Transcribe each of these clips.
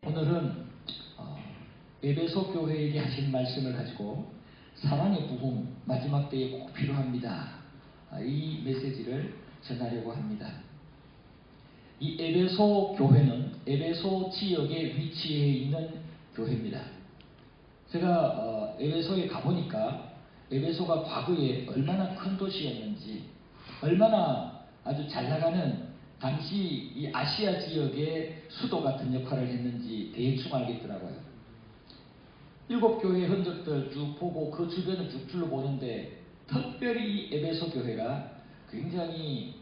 오늘은 에베소 교회에게 하신 말씀을 가지고 사랑의 부흥 마지막 때에 꼭 필요합니다. 이 메시지를 전하려고 합니다. 이 에베소 교회는 에베소 지역에 위치해 있는 교회입니다. 제가 에베소에 가보니까 에베소가 과거에 얼마나 큰 도시였는지, 얼마나 아주 잘나가는 당시 이 아시아 지역의 수도 같은 역할을 했는지 대충 알겠더라고요. 7교회의 흔적들 쭉 보고 그 주변을 쭉 둘러보는데 특별히 이 에베소 교회가 굉장히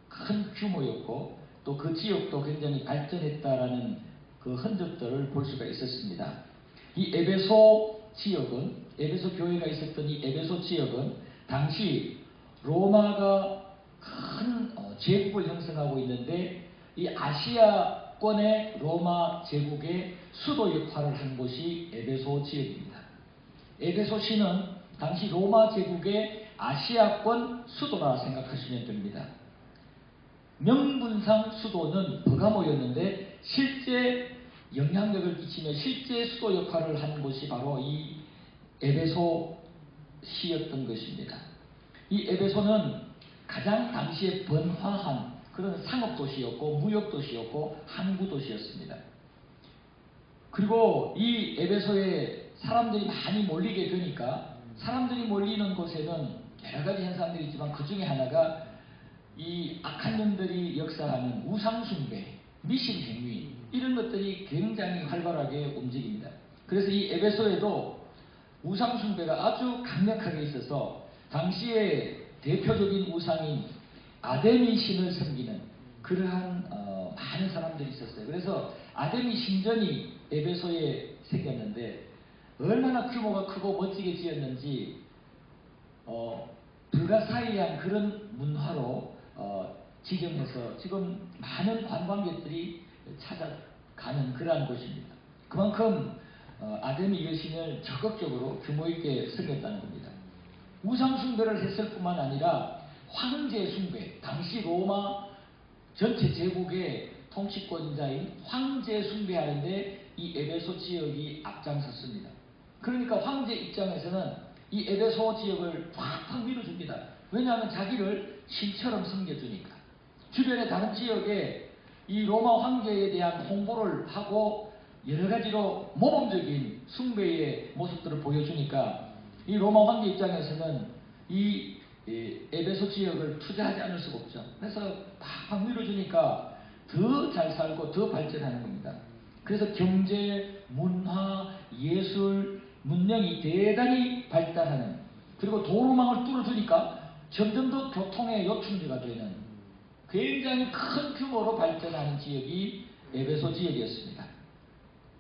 큰 규모였고 또 그 지역도 굉장히 발전했다라는 그 흔적들을 볼 수가 있었습니다. 이 에베소 지역은, 에베소 교회가 있었던 이 에베소 지역은 당시 로마가 큰 제국을 형성하고 있는데 이 아시아권의 로마 제국의 수도 역할을 한 곳이 에베소 지역입니다. 에베소시는 당시 로마 제국의 아시아권 수도라 생각하시면 됩니다. 명분상 수도는 버가모였는데 실제 영향력을 끼치며 실제 수도 역할을 한 곳이 바로 이 에베소시였던 것입니다. 이 에베소는 가장 당시에 번화한 그런 상업도시였고 무역도시였고 항구도시였습니다. 그리고 이 에베소에 사람들이 많이 몰리게 되니까 사람들이 몰리는 곳에는 여러 가지 현상들이 있지만 그 중에 하나가 이 악한 놈들이 역사하는 우상숭배, 미신행위 이런 것들이 굉장히 활발하게 움직입니다. 그래서 이 에베소에도 우상숭배가 아주 강력하게 있어서 당시에 대표적인 우상인 아데미 신을 섬기는 그러한 많은 사람들이 있었어요. 그래서 아데미 신전이 에베소에 생겼는데 얼마나 규모가 크고 멋지게 지었는지 불가사의한 그런 문화로 지정해서 지금 많은 관광객들이 찾아가는 그러한 곳입니다. 그만큼 아데미 여신을 적극적으로 규모 있게 섬겼다는 겁니다. 우상숭배를 했을 뿐만 아니라 황제숭배, 당시 로마 전체 제국의 통치권자인 황제숭배하는데 이 에베소 지역이 앞장섰습니다. 그러니까 황제 입장에서는 이 에베소 지역을 팍팍 밀어줍니다. 왜냐하면 자기를 신처럼 섬겨주니까. 주변의 다른 지역에 이 로마 황제에 대한 홍보를 하고 여러 가지로 모범적인 숭배의 모습들을 보여주니까 이 로마 황제 입장에서는 이 에베소 지역을 투자하지 않을 수가 없죠. 그래서 팍팍 밀어주니까 더 잘 살고 더 발전하는 겁니다. 그래서 경제, 문화, 예술, 문명이 대단히 발달하는, 그리고 도로망을 뚫어주니까 점점 더 교통의 요충지가 되는 굉장히 큰 규모로 발전하는 지역이 에베소 지역이었습니다.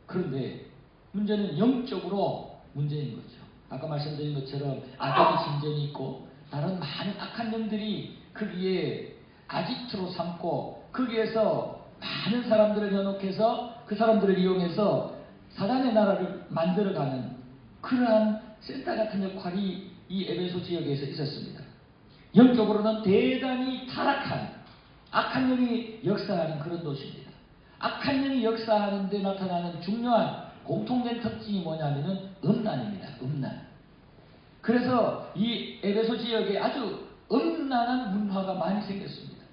그런데 문제는 영적으로 문제인 거죠. 아까 말씀드린 것처럼 아데미 신전이 있고 다른 많은 악한 영들이 거기에 아지트로 삼고 거기에서 많은 사람들을 현혹해서 그 사람들을 이용해서 사단의 나라를 만들어가는 그러한 센터 같은 역할이 이 에베소 지역에서 있었습니다. 영적으로는 대단히 타락한 악한 영이 역사하는 그런 도시입니다. 악한 영이 역사하는 데 나타나는 중요한 공통된 특징이 뭐냐면은 음란입니다. 음란. 그래서 이 에베소 지역에 아주 음란한 문화가 많이 생겼습니다.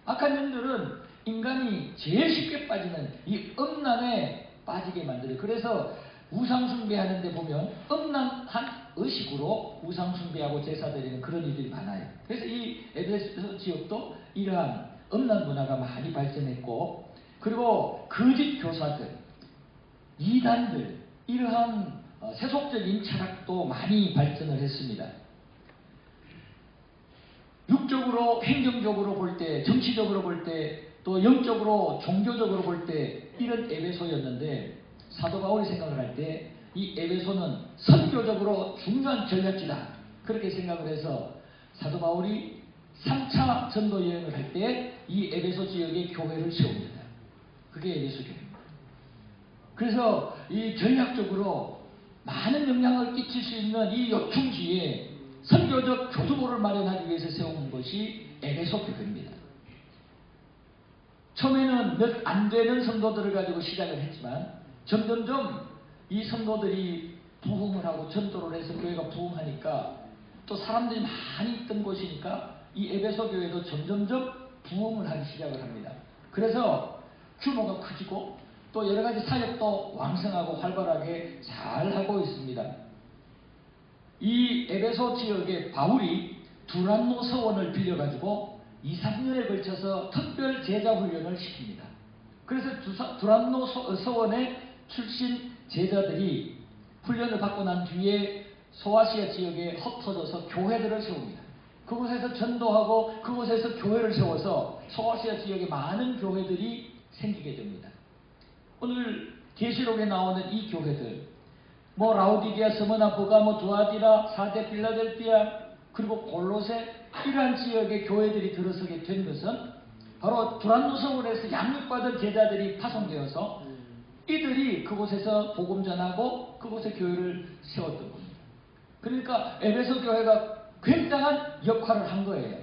악한 영들은 인간이 제일 쉽게 빠지는 이 음란에 빠지게 만들어요. 그래서 우상숭배하는 데 보면 음란한 의식으로 우상숭배하고 제사드리는 그런 일들이 많아요. 그래서 이 에베소 지역도 이러한 음란 문화가 많이 발전했고, 그리고 거짓 교사들, 이단들, 이러한 세속적인 철학도 많이 발전을 했습니다. 육적으로, 행정적으로 볼 때, 정치적으로 볼 때, 또 영적으로, 종교적으로 볼 때 이런 에베소였는데 사도 바울이 생각을 할 때 이 에베소는 선교적으로 중요한 전략지다 그렇게 생각을 해서 사도 바울이 3차 전도 여행을 할 때 이 에베소 지역에 교회를 세웁니다. 그게 에베소 교회입니다. 그래서 이 전략적으로 많은 영향을 끼칠 수 있는 이 요충지에 선교적 교두보를 마련하기 위해서 세운 것이 에베소 교회입니다. 처음에는 몇 안 되는 성도들을 가지고 시작을 했지만 점점점 이 성도들이 부흥을 하고 전도를 해서 교회가 부흥하니까 또 사람들이 많이 있던 곳이니까 이 에베소 교회도 점점점 부흥을 하기 시작을 합니다. 그래서 규모가 커지고 또 여러 가지 사역도 왕성하고 활발하게 잘 하고 있습니다. 이 에베소 지역에 바울이 두란노 서원을 빌려가지고 2, 3년에 걸쳐서 특별 제자 훈련을 시킵니다. 그래서 두란노 서원의 출신 제자들이 훈련을 받고 난 뒤에 소아시아 지역에 흩어져서 교회들을 세웁니다. 그곳에서 전도하고 그곳에서 교회를 세워서 소아시아 지역에 많은 교회들이 생기게 됩니다. 오늘 계시록에 나오는 이 교회들, 라우디게아, 스무나, 버가모, 두아디라, 사데, 필라델피아, 그리고 골로새, 이러한 지역의 교회들이 들어서게 된 것은 바로 두란노 서원에서 양육받은 제자들이 파송되어서 이들이 그곳에서 복음 전하고 그곳에 교회를 세웠던 겁니다. 그러니까 에베소 교회가 굉장한 역할을 한 거예요.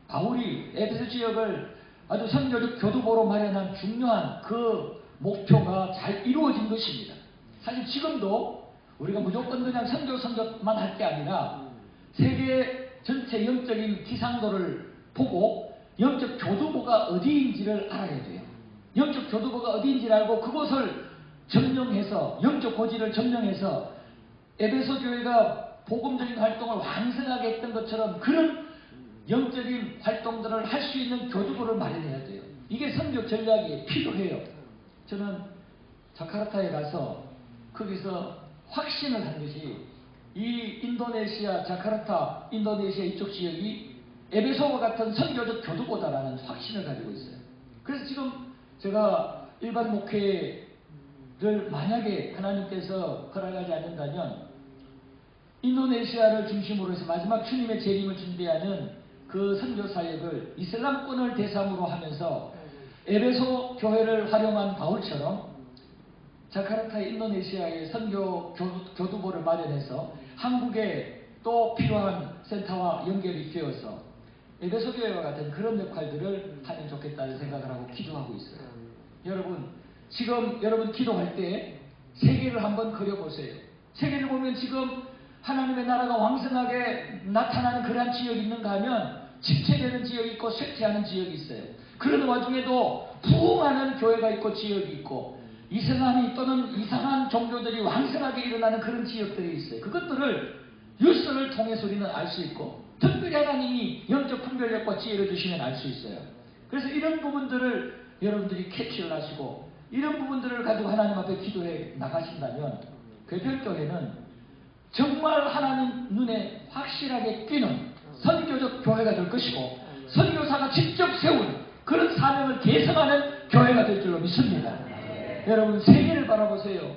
바울이 에베소 지역을 아주 선교적 교두보로 마련한 중요한 그 목표가 잘 이루어진 것입니다. 사실 지금도 우리가 무조건 그냥 선교만 할 게 아니라 세계 전체 영적인 기상도를 보고 영적 교두보가 어디인지를 알아야 돼요. 영적 교두보가 어디인지를 알고 그곳을 점령해서 영적 고지를 점령해서 에베소 교회가 복음적인 활동을 왕성하게 했던 것처럼 그런 영적인 활동들을 할 수 있는 교두보를 마련해야 돼요. 이게 선교 전략이 필요해요. 저는 자카르타에 가서 거기서 확신을 한 것이 이 인도네시아, 자카르타, 인도네시아 이쪽 지역이 에베소와 같은 선교적 교두보다라는 확신을 가지고 있어요. 그래서 지금 제가 일반 목회를 만약에 하나님께서 허락하지 않는다면 인도네시아를 중심으로 해서 마지막 주님의 재림을 준비하는 그 선교 사역을 이슬람권을 대상으로 하면서 에베소 교회를 활용한 바울처럼 자카르타 인도네시아의 선교 교두보를 마련해서 한국에 또 필요한 센터와 연결이 되어서 에베소 교회와 같은 그런 역할들을 하면 좋겠다는 생각을 하고 기도하고 있어요. 여러분, 지금 여러분 기도할 때 세계를 한번 그려보세요. 세계를 보면 지금 하나님의 나라가 왕성하게 나타나는 그러한 지역이 있는가 하면 침체되는 지역이 있고 쇠퇴하는 지역이 있어요. 그런 와중에도 부흥하는 교회가 있고 지역이 있고 이슬람이 또는 이상한 종교들이 왕성하게 일어나는 그런 지역들이 있어요. 그것들을 뉴스를 통해서 우리는 알 수 있고 특별히 하나님이 영적 분별력과 지혜를 주시면 알 수 있어요. 그래서 이런 부분들을 여러분들이 캐치를 하시고 이런 부분들을 가지고 하나님 앞에 기도해 나가신다면 괴별교회는 정말 하나님 눈에 확실하게 띄는 선교적 교회가 될 것이고 선교사가 직접 세운 그런 사명을 계승하는 교회가 될 줄로 믿습니다. 여러분 세계를 바라보세요.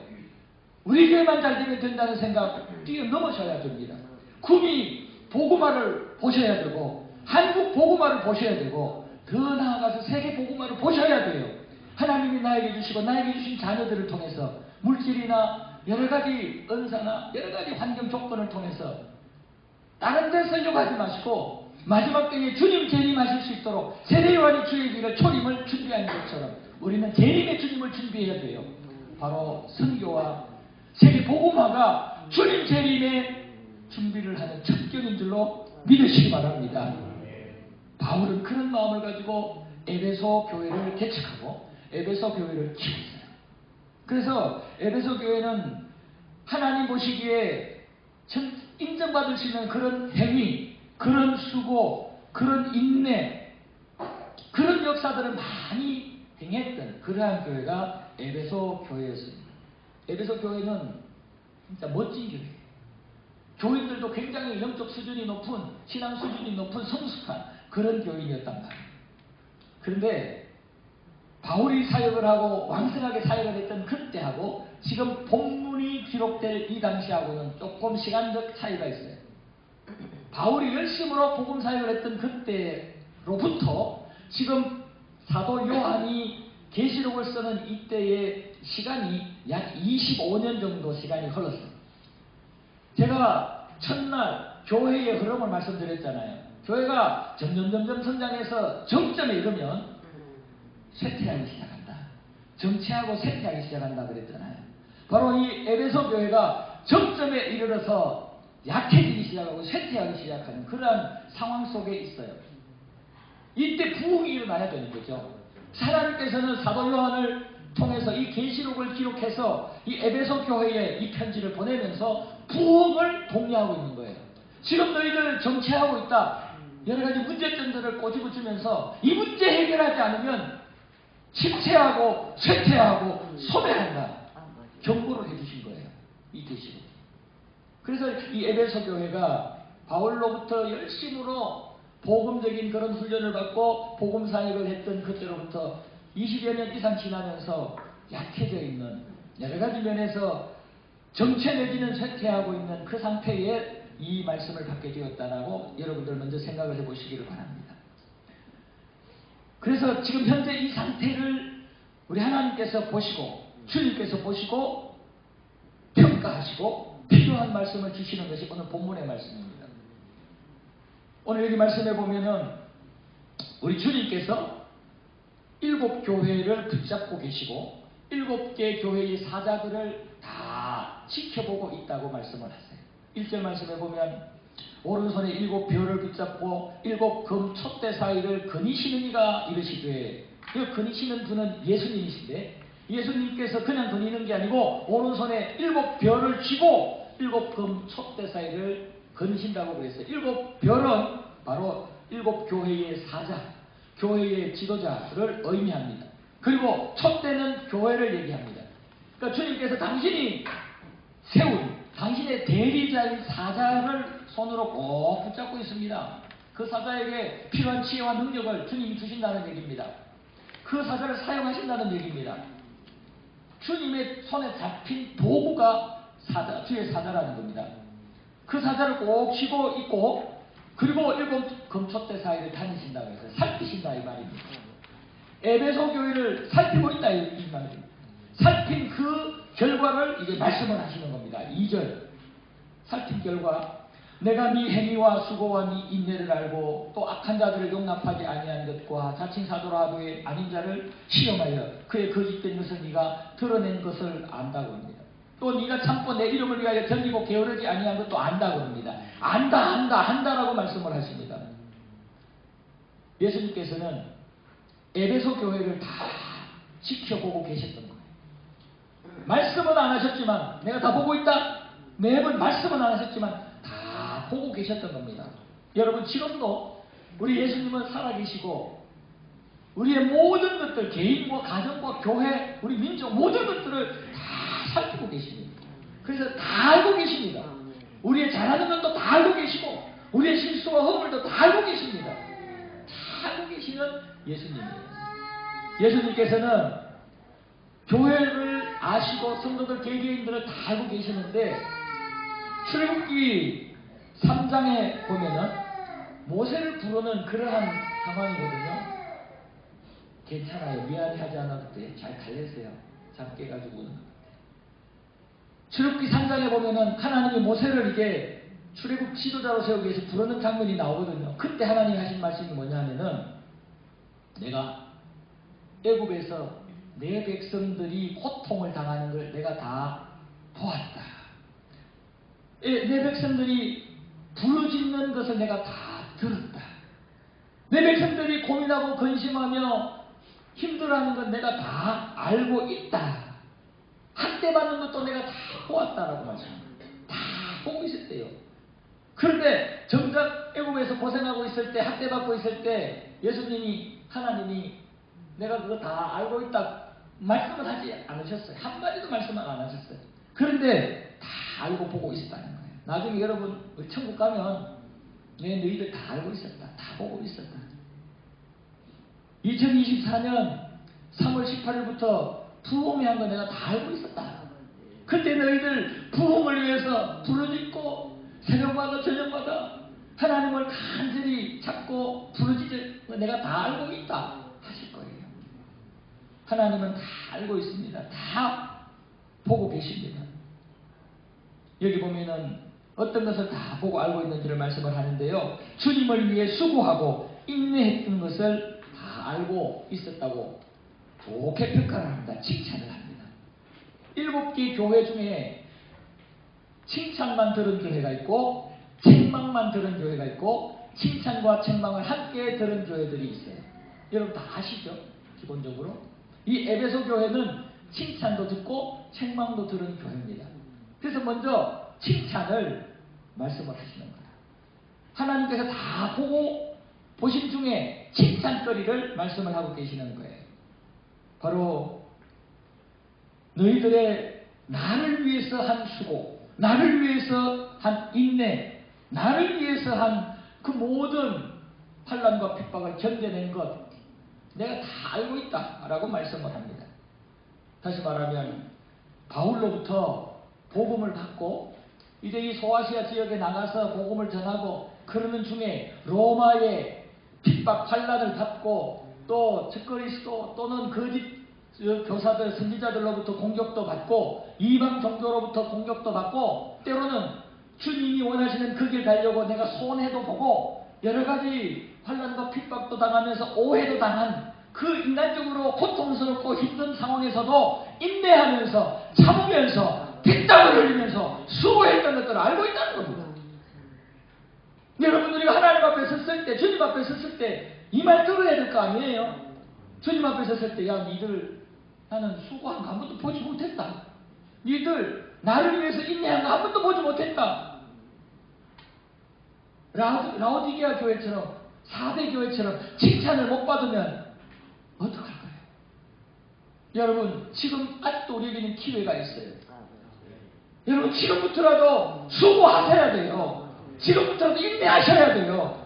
우리 교회만 잘 되면 된다는 생각 뛰어넘으셔야 됩니다. 구미 복음화를 보셔야 되고 한국 복음화를 보셔야 되고 더 나아가서 세계 복음화를 보셔야 돼요. 하나님이 나에게 주시고 나에게 주신 자녀들을 통해서 물질이나 여러 가지 은사나 여러 가지 환경 조건을 통해서 다른 데 쓰려고 하지 마시고 마지막 때에 주님 재림하실 수 있도록 세례요한이 주의 길을 초림을 준비한 것처럼 우리는 재림의 주님을 준비해야 돼요. 바로 선교와 세계 복음화가 주님 재림의 준비를 하는 척결인 줄로 믿으시기 바랍니다. 바울은 그런 마음을 가지고 에베소 교회를 개척하고 에베소 교회를 키웠어요. 그래서 에베소 교회는 하나님 보시기에 인정받을 수 있는 그런 행위, 그런 수고, 그런 인내, 그런 역사들을 많이 행했던 그러한 교회가 에베소 교회였습니다. 에베소 교회는 진짜 멋진 교회예요. 교인들도 굉장히 영적 수준이 높은, 신앙 수준이 높은 성숙한 그런 교인이었단 말이에요. 그런데 바울이 사역을 하고 왕성하게 사역을 했던 그때하고 지금 본문이 기록될 이 당시하고는 조금 시간적 차이가 있어요. 바울이 열심으로 복음 사역을 했던 그때로부터 지금 사도 요한이 계시록을 쓰는 이때의 시간이 약 25년 정도 시간이 흘렀어요. 제가 첫날 교회의 흐름을 말씀드렸잖아요. 교회가 점점 성장해서 정점에 이르면 쇠퇴하기 시작한다. 정체하고 쇠퇴하기 시작한다 그랬잖아요. 바로 이 에베소 교회가 정점에 이르러서 약해지기 시작하고 쇠퇴하기 시작하는 그러한 상황 속에 있어요. 이때 부흥이 일어나야 되는 거죠. 하나님께서는 사도 요한을 통해서 이 계시록을 기록해서 이 에베소 교회에 이 편지를 보내면서 부흥을 독려하고 있는 거예요. 지금 너희들 정체하고 있다. 여러 가지 문제점들을 꼬집어주면서 이 문제 해결하지 않으면 침체하고 쇠퇴하고 소멸한다. 경고를 해주신 거예요. 이 계시록. 그래서 이 에베소 교회가 바울로부터 열심으로 복음적인 그런 훈련을 받고 복음 사역을 했던 그때로부터 20여 년 이상 지나면서 약해져 있는 여러 가지 면에서 정체 내지는 쇠퇴하고 있는 그 상태에 이 말씀을 받게 되었다라고 여러분들 먼저 생각을 해보시기를 바랍니다. 그래서 지금 현재 이 상태를 우리 하나님께서 보시고 주님께서 보시고 평가하시고 필요한 말씀을 주시는 것이 오늘 본문의 말씀입니다. 오늘 여기 말씀해 보면은 우리 주님께서 7 교회를 붙잡고 계시고 7개 교회의 사자들을 다 지켜보고 있다고 말씀을 하세요. 1절 말씀해 보면 오른손에 7 별을 붙잡고 7 금 촛대 사이를 거니시는 이가 이르시되, 그 거니시는 분은 예수님이신데 예수님께서 그냥 거니는 게 아니고 오른손에 7 별을 쥐고 7 금 촛대 사이를 거니신다고 그랬어요. 7 별은 바로 7 교회의 사자, 교회의 지도자를 의미합니다. 그리고 촛대는 교회를 얘기합니다. 그러니까 주님께서 당신이 세운 당신의 대리자인 사자를 손으로 꼭 붙잡고 있습니다. 그 사자에게 필요한 지혜와 능력을 주님이 주신다는 얘기입니다. 그 사자를 사용하신다는 얘기입니다. 주님의 손에 잡힌 도구가 사자, 주의 사자라는 겁니다. 그 사자를 꼭 쥐고 있고 그리고 7 금촛대 사이를 다니신다고 해서 살피신다 이 말입니다. 에베소 교회를 살피고 있다 이 말입니다. 살핀 그 결과를 이제 말씀을 하시는 겁니다. 2절 살핀 결과 내가 네 행위와 수고와 네 인내를 알고 또 악한 자들을 용납하지 아니한 것과 자칭 사도라 하되 아닌 자를 시험하여 그의 거짓된 것을 네가 드러낸 것을 안다고 합니다. 또 네가 참고 내 이름을 위하여 견디고 게으르지 아니한 것도 안다고 합니다. 안다라고 말씀을 하십니다. 예수님께서는 에베소 교회를 다 지켜보고 계셨던 거예요. 말씀은 안 하셨지만 내가 다 보고 있다. 매번 말씀은 안 하셨지만 다 보고 계셨던 겁니다. 여러분 지금도 우리 예수님은 살아계시고 우리의 모든 것들, 개인과 가정과 교회, 우리 민족 모든 것들을 다 살피고 계십니다. 그래서 다 알고 계십니다. 우리의 잘하는 것도 다 알고 계시고 우리의 실수와 허물도 다 알고 계십니다. 다 알고 계시는 예수님이에요. 예수님께서는 교회를 아시고 성도들 개개인들을 다 알고 계시는데 출애굽기 3장에 보면은 모세를 부르는 그러한 상황이거든요. 괜찮아요. 미안해하지 않아도 돼. 잘 달랬어요. 작게 가지고 오는 것 같아요. 출애굽기 3장에 보면은 하나님이 모세를 이제 출애굽 지도자로 세우기 위해서 부르는 장면이 나오거든요. 그때 하나님이 하신 말씀이 뭐냐면은 내가 애굽에서 내 백성들이 고통을 당하는 걸 내가 다 보았다. 내 백성들이 부르짖는 것을 내가 다 들었다. 내 백성들이 고민하고 근심하며 힘들어하는 건 내가 다 알고 있다. 학대받는 것도 내가 다 보았다라고 말씀합니다. 다 보고 있었대요. 그런데 정작 애굽에서 고생하고 있을 때, 학대받고 있을 때 예수님이, 하나님이 내가 그거 다 알고 있다 말씀을 하지 않으셨어요. 한마디도 말씀을 안 하셨어요. 그런데 다 알고 보고 있었다는 거예요. 나중에 여러분 우리 천국 가면 너희들 다 알고 있었다. 다 보고 있었다. 2024년 3월 18일부터 부흥회 한 거 내가 다 알고 있었다. 그때 너희들 부흥을 위해서 부르짖고 새벽마다 저녁마다 하나님을 간절히 찾고 부르짖을 거 내가 다 알고 있다 하실 거예요. 하나님은 다 알고 있습니다. 다 보고 계십니다. 여기 보면은 어떤 것을 다 보고 알고 있는지를 말씀을 하는데요. 주님을 위해 수고하고 인내했던 것을 다 알고 있었다고 좋게 평가를 합니다. 칭찬을 합니다. 7개 교회 중에 칭찬만 들은 교회가 있고 책망만 들은 교회가 있고 칭찬과 책망을 함께 들은 교회들이 있어요. 여러분 다 아시죠? 기본적으로 이 에베소 교회는 칭찬도 듣고 책망도 들은 교회입니다. 그래서 먼저 칭찬을 말씀을 하시는 거예요. 하나님께서 다 보고 보신 중에 칭찬거리를 말씀을 하고 계시는 거예요. 바로 너희들의 나를 위해서 한 수고, 나를 위해서 한 인내, 나를 위해서 한 그 모든 환난과 핍박을 견뎌낸 것 내가 다 알고 있다 라고 말씀을 합니다. 다시 말하면 바울로부터 복음을 받고 이제 이 소아시아 지역에 나가서 복음을 전하고 그러는 중에 로마의 핍박 환난을 받고 또 적그리스도 또는 거짓 교사들 선지자들로부터 공격도 받고 이방 종교로부터 공격도 받고 때로는 주님이 원하시는 그 길 가려고 내가 손해도 보고 여러 가지 환난과 핍박도 당하면서 오해도 당한 그 인간적으로 고통스럽고 힘든 상황에서도 인내하면서 참으면서 핏땀을 흘리면서 수고했던 것들을 알고 있다는 겁니다. 여러분 우리가 하나님 앞에 섰을 때 주님 앞에 섰을 때 이 말 들어야 될 거 아니에요. 주님 앞에 섰을 때 야 니들 나는 수고한 거 한 번도 보지 못했다. 니들 나를 위해서 인내한 거 한 번도 보지 못했다. 라오디게아 교회처럼 4대 교회처럼 칭찬을 못 받으면 어떡할 거예요? 여러분 지금 아직도 우리에게는 기회가 있어요. 여러분 지금부터라도 수고하셔야 돼요. 지금부터라도 인내하셔야 돼요.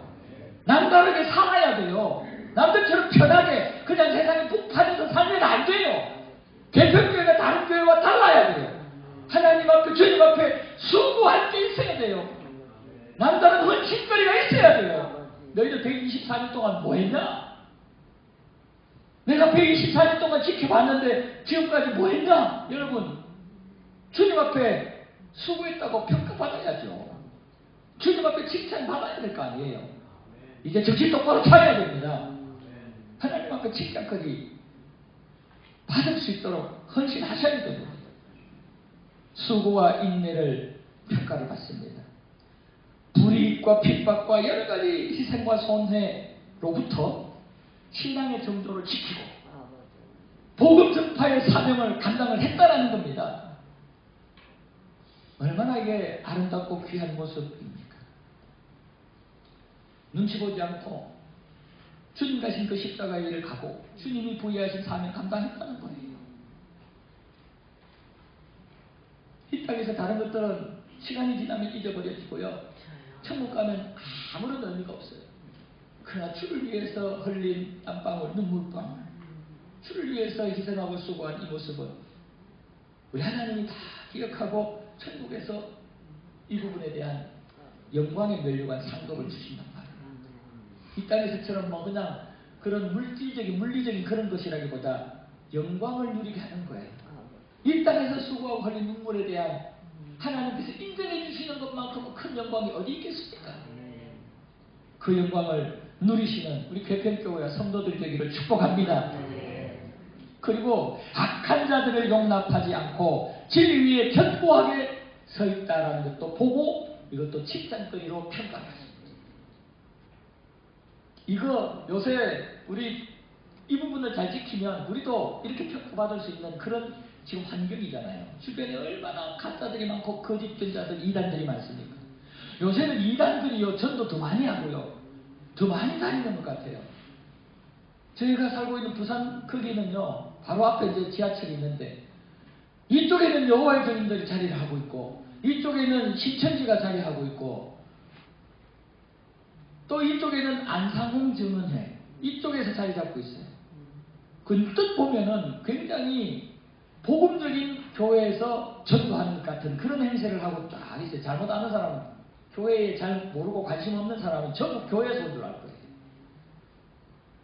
남다르게 살아야 돼요. 남들처럼 편하게 그냥 세상에 북판에서 살면 안 돼요. 개편교회가 다른 교회와 달라야 돼요. 하나님 앞에 주님 앞에 수고할 게 있어야 돼요. 남다른 헌신거리가 있어야 돼요. 너희들 124년 동안 뭐 했냐? 내가 124년 동안 지켜봤는데 지금까지 뭐 했냐? 여러분 주님 앞에 수고했다고 평가받아야죠. 주님 앞에 칭찬받아야 될 거 아니에요. 이제 정신 똑바로 차려야 됩니다. 하나님 앞에 칭찬거리 받을 수 있도록 헌신하셔야 됩니다. 수고와 인내를 평가를 받습니다. 불이익과 핍박과 여러 가지 희생과 손해로부터 신앙의 정도를 지키고 복음 전파의 사명을 감당을 했다라는 겁니다. 얼마나 이게 아름답고 귀한 모습입니까? 눈치 보지 않고 주님 가신 그 십자가의 일을 가고 주님이 부여하신 사명 감당했다는 거예요. 이 땅에서 다른 것들은 시간이 지나면 잊어버려지고요. 천국 가면 아무런 의미가 없어요. 그러나 주를 위해서 흘린 땀방울, 눈물방울, 주를 위해서 희생하고 수고한 이 모습은 우리 하나님이 다 기억하고 천국에서 이 부분에 대한 영광의 면류관 상급을 주신단 말이에요. 이 땅에서처럼 뭐 그냥 그런 물리적인 그런 것이라기보다 영광을 누리게 하는 거예요. 이 땅에서 수고하고 흘린 눈물에 대한 하나님께서 인정해 주시는 것만큼 큰 영광이 어디 있겠습니까? 그 영광을 누리시는 우리 괴편교회와 성도들이 되기를 축복합니다. 그리고 악한 자들을 용납하지 않고 진리위에 견고하게 서 있다라는 것도 보고 이것도 칭찬거리로 평가합니다. 이거 요새 우리 이 부분을 잘 지키면 우리도 이렇게 평가받을 수 있는 그런 지금 환경이잖아요. 주변에 얼마나 가짜들이 많고 거짓 전자들, 이단들이 많습니까? 요새는 이단들이요 전도 더 많이 하고요, 더 많이 다니는 것 같아요. 저희가 살고 있는 부산 거기는요, 바로 앞에 이제 지하철이 있는데 이쪽에는 여호와의 증인들이 자리를 하고 있고 이쪽에는 신천지가 자리하고 있고 또 이쪽에는 안상홍 증언회 이쪽에서 자리 잡고 있어요. 그 뜻 보면은 굉장히 복음적인 교회에서 전도하는 것 같은 그런 행세를 하고 쫙 있어요. 잘못 아는 사람은, 교회에 잘 모르고 관심 없는 사람은 전부 교회에서 온 줄 알 거예요.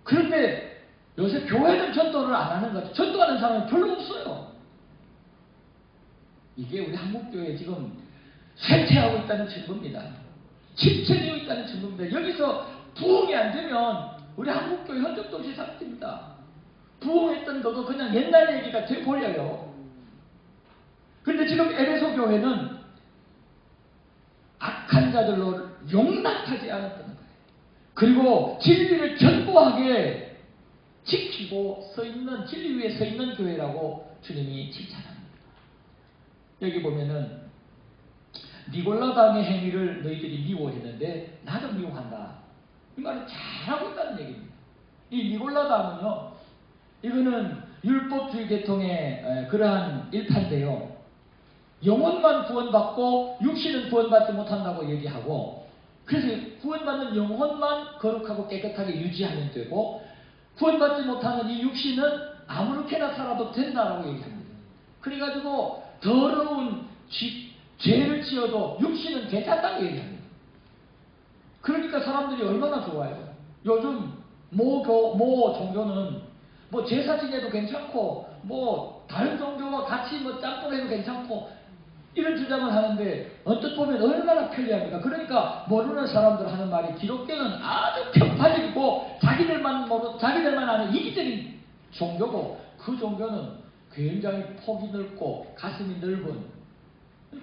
그런데 요새 교회는 전도를 안 하는 것 같아요. 전도하는 사람은 별로 없어요. 이게 우리 한국교회에 지금 쇠퇴하고 있다는 증거입니다. 침체되어 있다는 증거입니다. 여기서 부흥이 안 되면 우리 한국교회 흔적도 없이 사라집니다. 부흥했던 것도 그냥 옛날 얘기가 돼버려요. 그런데 지금 에베소 교회는 악한 자들로 용납하지 않았다는 거예요. 그리고 진리를 견고하게 지키고 서 있는, 진리 위에 서 있는 교회라고 주님이 칭찬합니다. 여기 보면은 니골라당의 행위를 너희들이 미워했는데 나도 미워한다. 이 말을 잘하고 있다는 얘기입니다. 이 니골라당은요, 이거는 율법주의 계통의 그러한 일파인데요. 영혼만 구원받고 육신은 구원받지 못한다고 얘기하고, 그래서 구원받는 영혼만 거룩하고 깨끗하게 유지하면 되고, 구원받지 못하는 이 육신은 아무렇게나 살아도 된다라고 얘기합니다. 그래가지고 더러운 죄를 지어도 육신은 괜찮다고 얘기합니다. 그러니까 사람들이 얼마나 좋아요. 요즘 모 종교는 뭐 제사 지내도 괜찮고, 뭐 다른 종교와 같이 뭐 짬뽕해도 괜찮고, 이런 주장을 하는데 언뜻 보면 얼마나 편리합니까? 그러니까 모르는 사람들 하는 말이 기독교는 아주 편파적이고 자기들만 아는 이기적인 종교고, 그 종교는 굉장히 폭이 넓고 가슴이 넓은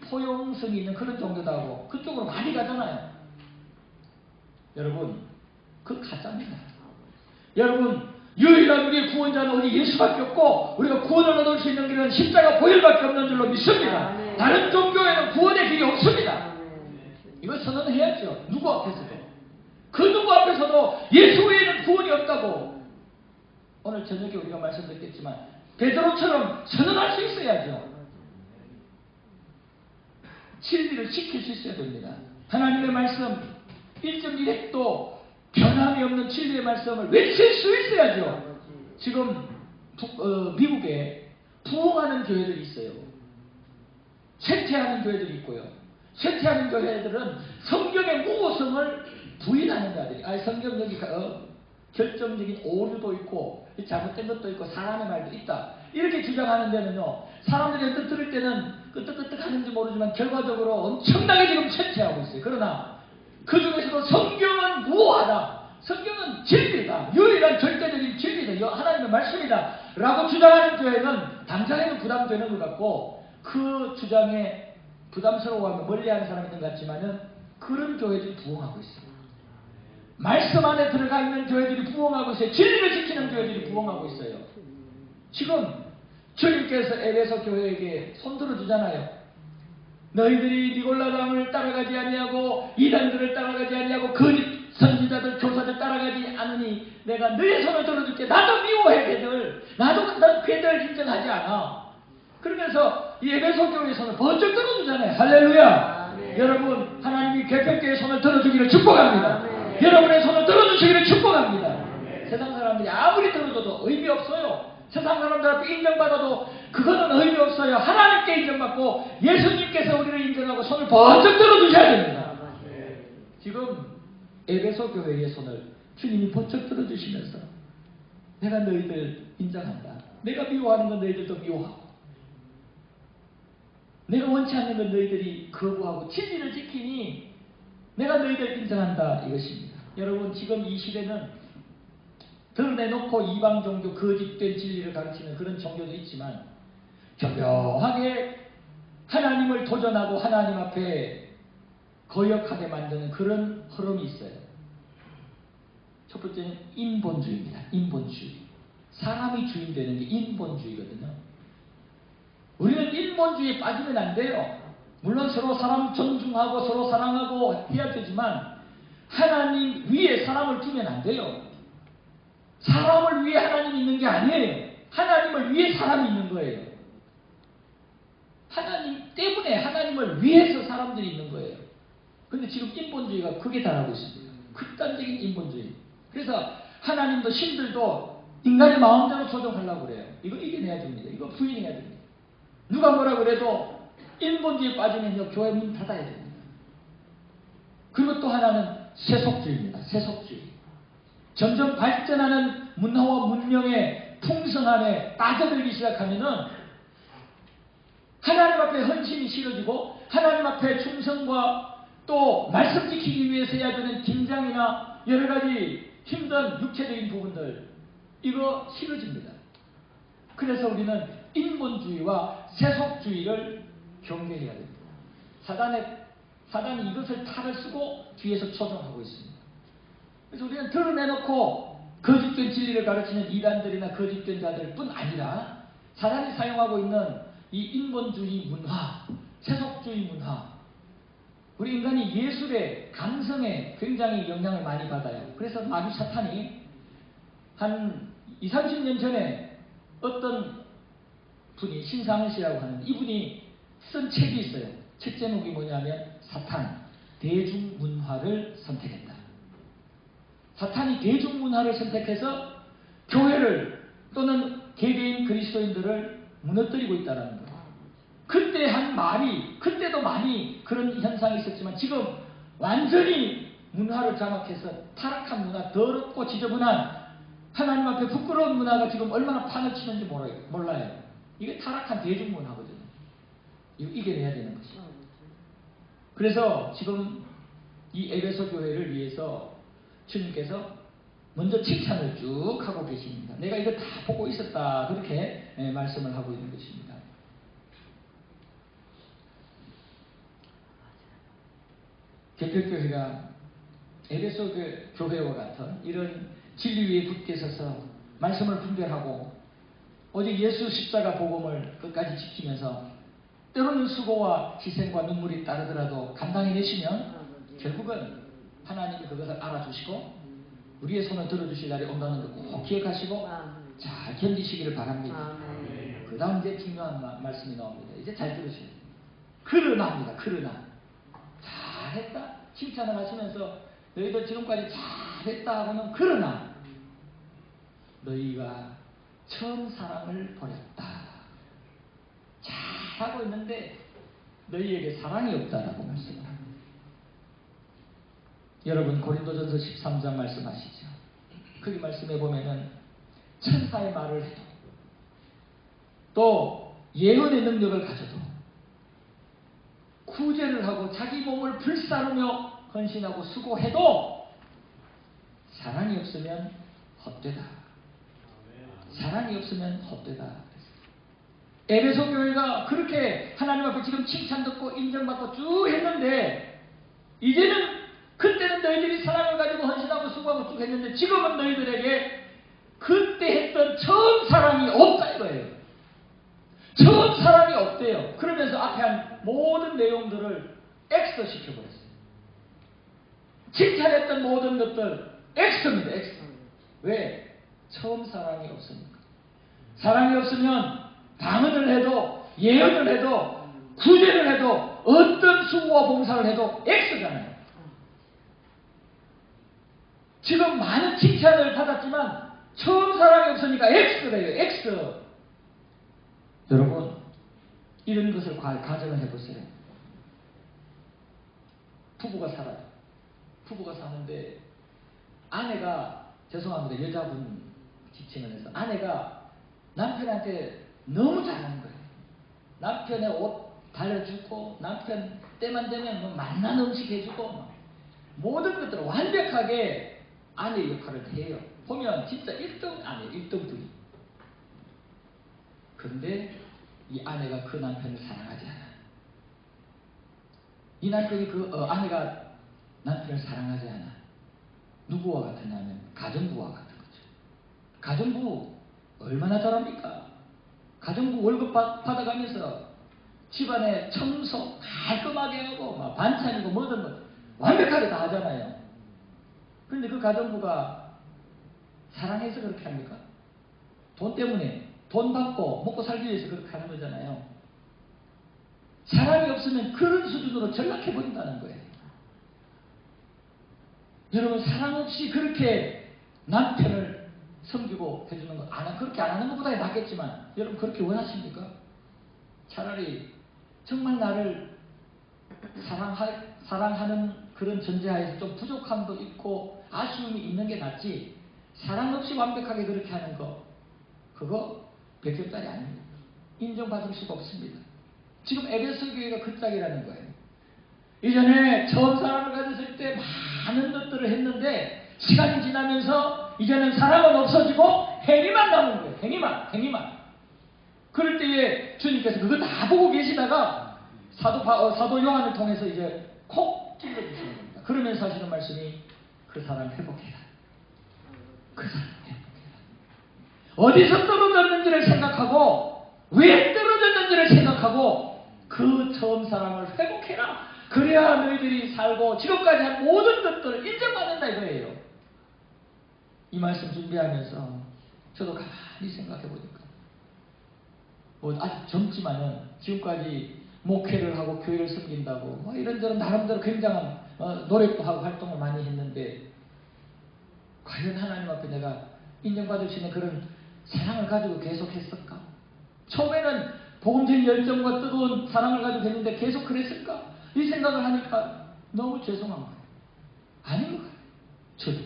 포용성이 있는 그런 종교다고 그쪽으로 많이 가잖아요. 여러분, 그 가짜입니다. 여러분, 유일한 우리의 구원자는 오직 예수밖에 없고, 우리가 구원을 얻을 수 있는 길은 십자가 보혈밖에 없는 줄로 믿습니다. 다른 종교에는 구원의 길이 없습니다. 이걸 선언해야죠. 누구 앞에서도. 그 누구 앞에서도 예수 외에는 구원이 없다고 오늘 저녁에 우리가 말씀드렸겠지만 베드로처럼 선언할 수 있어야죠. 진리를 지킬 수 있어야 됩니다. 하나님의 말씀 1.1핵도 변함이 없는 진리의 말씀을 외칠 수 있어야죠. 지금 미국에 부흥하는 교회들이 있어요. 쇠퇴하는 교회들이 있고요. 쇠퇴하는 교회들은 성경의 무호성을 부인하는 자들이, 성경 여기 결정적인 오류도 있고 잘못된 것도 있고 사람의 말도 있다, 이렇게 주장하는 데는요, 사람들이 언뜻 들을 때는 끄떡끄떡 하는지 모르지만 결과적으로 엄청나게 지금 쇠퇴하고 있어요. 그러나 그 중에서도 성경은 무호하다, 성경은 진리다, 유일한 절대적인 진리다, 하나님의 말씀이다 라고 주장하는 교회는 당장에는 부담되는 것 같고, 그 주장에 부담스러워하며 멀리하는 사람이 있는 것 같지만은 그런 교회들이 부흥하고 있습니다. 말씀 안에 들어가 있는 교회들이 부흥하고 있어요. 진리를 지키는 교회들이 부흥하고 있어요. 지금 주님께서 에베소 교회에게 손들어 주잖아요. 너희들이 니골라당을 따라가지 아니하고 이단들을 따라가지 아니하고 거짓 선지자들 교사들 따라가지 않으니 내가 너의 손을 들어줄게. 나도 미워해 걔들. 나도 걔들 인정하지 않아. 그러면서 이 에베소 교회의 손을 번쩍 들어주잖아요. 할렐루야. 여러분, 하나님이 개평교회의 손을 들어주기를 축복합니다. 여러분의 손을 들어주시기를 축복합니다. 세상 사람들이 아무리 들어줘도 의미 없어요. 세상 사람들 앞에 인정받아도 그거는 의미 없어요. 하나님께 인정받고 예수님께서 우리를 인정하고 손을 번쩍 들어주셔야 됩니다. 지금 에베소 교회의 손을 주님이 번쩍 들어주시면서 내가 너희들 인정한다. 내가 미워하는 건 너희들도 미워하고, 내가 원치 않는 건 너희들이 거부하고 진리를 지키니 내가 너희들 인정한다, 이것입니다. 여러분, 지금 이 시대는 드러내놓고 이방 종교, 거짓된 진리를 가르치는 그런 종교도 있지만 교묘하게 하나님을 도전하고 하나님 앞에 거역하게 만드는 그런 흐름이 있어요. 첫 번째는 인본주의입니다. 인본주의. 사람이 주인 되는 게 인본주의거든요. 우리는 인본주의에 빠지면 안 돼요. 물론 서로 사람 존중하고 서로 사랑하고 해야 되지만 하나님 위에 사람을 두면 안 돼요. 사람을 위해 하나님이 있는 게 아니에요. 하나님을 위해 사람이 있는 거예요. 하나님 때문에, 하나님을 위해서 사람들이 있는 거예요. 근데 지금 인본주의가 극에 달하고 있습니다. 극단적인 인본주의. 그래서 하나님도 신들도 인간의 마음대로 조종하려고 그래요. 이거 이겨내야 됩니다. 이거 부인해야 됩니다. 누가 뭐라 그래도 인본주의에 빠지면 교회 문 닫아야 됩니다. 그리고 또 하나는 세속주의입니다. 세속주의. 점점 발전하는 문화와 문명의 풍성함에 빠져들기 시작하면은 하나님 앞에 헌신이 싫어지고 하나님 앞에 충성과 또 말씀 지키기 위해서 해야 되는 긴장이나 여러 가지 힘든 육체적인 부분들, 이거 싫어집니다. 그래서 우리는 인본주의와 세속주의를 경계해야 됩니다. 사단이 이것을 탈을 쓰고 뒤에서 조종하고 있습니다. 그래서 우리는 드러내놓고 거짓된 진리를 가르치는 이단들이나 거짓된 자들 뿐 아니라 사단이 사용하고 있는 이 인본주의 문화, 세속주의 문화, 우리 인간이 예술의 감성에 굉장히 영향을 많이 받아요. 그래서 마귀 사탄이 한 20, 30년 전에 어떤 분이 신상은 씨라고 하는 이분이 쓴 책이 있어요. 책 제목이 뭐냐면 사탄, 대중문화를 선택했다. 사탄이 대중문화를 선택해서 교회를 또는 개개인 그리스도인들을 무너뜨리고 있다는 거예요. 그때도 많이 그런 현상이 있었지만 지금 완전히 문화를 장악해서 타락한 문화, 더럽고 지저분한 하나님 앞에 부끄러운 문화가 지금 얼마나 판을 치는지 몰라요. 이게 타락한 대중문화거든요. 이거 이겨내야 되는 것이죠. 그래서 지금 이 에베소 교회를 위해서 주님께서 먼저 칭찬을 쭉 하고 계십니다. 내가 이거 다 보고 있었다. 그렇게 말씀을 하고 있는 것입니다. 개척교회가 에베소 교회와 같은 이런 진리 위에 굳게 서서 말씀을 분별하고 오직 예수 십자가 복음을 끝까지 지키면서 때로는 수고와 희생과 눈물이 따르더라도 감당해 내시면 결국은 하나님이 그것을 알아주시고 우리의 손을 들어주실 날이 온다는 걸 꼭 기억하시고 잘 견디시기를 바랍니다. 그 다음 이제 중요한 말씀이 나옵니다. 이제 잘 들으셔야 돼요. 그러나입니다. 그러나 잘했다 칭찬을 하시면서 너희들 지금까지 잘했다 하고는 그러나 너희가 처음 사랑을 버렸다. 잘하고 있는데 너희에게 사랑이 없다라고 말씀합니다. 여러분 고린도전서 13장 말씀하시죠. 거기 말씀해 보면은 천사의 말을 해도 또 예언의 능력을 가져도 구제를 하고 자기 몸을 불사르며 헌신하고 수고해도 사랑이 없으면 헛되다. 사랑이 없으면 헛되다. 에베소 교회가 그렇게 하나님 앞에 지금 칭찬 듣고 인정받고 쭉 했는데 이제는 그때는 너희들이 사랑을 가지고 헌신하고 수고하고 쭉 했는데 지금은 너희들에게 그때 했던 처음 사랑이 없다 이거예요. 처음 사랑이 없대요. 그러면서 앞에 한 모든 내용들을 X 시켜버렸어요. 칭찬했던 모든 것들 X입니다. X. 왜? 처음 사랑이 없으니까. 사랑이 없으면 방언을 해도 예언을 해도 구제를 해도 어떤 수고와 봉사를 해도 X잖아요. 지금 많은 칭찬을 받았지만 처음 사랑이 없으니까 X래요. X. 여러분 이런 것을 가정을 해보세요. 부부가 살아요. 부부가 사는데 아내가 죄송합니다. 여자분 지칭을 해서 아내가 남편한테 너무 잘하는 거예요. 남편의 옷 달려주고 남편 때만 되면 뭐 맛난 음식 해주고 모든 것들을 완벽하게 아내의 역할을 해요. 보면 진짜 1등 아내예요. 1등 둘이. 그런데 이 아내가 그 남편을 사랑하지 않아. 이 남편이 아내가 남편을 사랑하지 않아. 누구와 같으냐면 가정부와 같은 거죠. 가정부 얼마나 잘합니까? 가정부 월급 받아가면서 집안에 청소 깔끔하게 하고 막 반찬이고 뭐든 뭐 완벽하게 다 하잖아요. 그런데 그 가정부가 사랑해서 그렇게 합니까? 돈 때문에 돈 받고 먹고 살기 위해서 그렇게 하는 거잖아요. 사랑이 없으면 그런 수준으로 전락해버린다는 거예요. 여러분 사랑 없이 그렇게 남편을 섬기고 해주는 거 그렇게 안 하는 것보다 낫겠지만 여러분 그렇게 원하십니까? 차라리 정말 나를 사랑하는 그런 전제하에서 좀 부족함도 있고 아쉬움이 있는 게 낫지 사랑 없이 완벽하게 그렇게 하는 거 그거 100점짜리 아닙니다. 인정받을 수가 없습니다. 지금 에베소 교회가 그 짝이라는 거예요. 이전에 처음 사랑을 가졌을 때 많은 것들을 했는데 시간이 지나면서 이제는 사랑은 없어지고 행위만 남은 거예요. 행위만. 그럴 때에 주님께서 그거 다 보고 계시다가 사도 요한을 통해서 이제 콕 찔러주시는 겁니다. 그러면서 하시는 말씀이 그 사람 회복해라. 그 사람 회복해라. 어디서 떨어졌는지를 생각하고 왜 떨어졌는지를 생각하고 그 처음 사랑을 회복해라. 그래야 너희들이 살고 지금까지 한 모든 것들을 인정받는다 이거예요. 이 말씀 준비하면서 저도 가만히 생각해 보니까 아직 젊지만은 지금까지 목회를 하고 교회를 섬긴다고 이런저런 나름대로 굉장한 노력도 하고 활동을 많이 했는데 과연 하나님 앞에 내가 인정받을 수 있는 그런 사랑을 가지고 계속했을까? 처음에는 복음적인 열정과 뜨거운 사랑을 가지고 했는데 계속 그랬을까? 이 생각을 하니까 너무 죄송한 거예요. 아닌 것 같아요. 저도.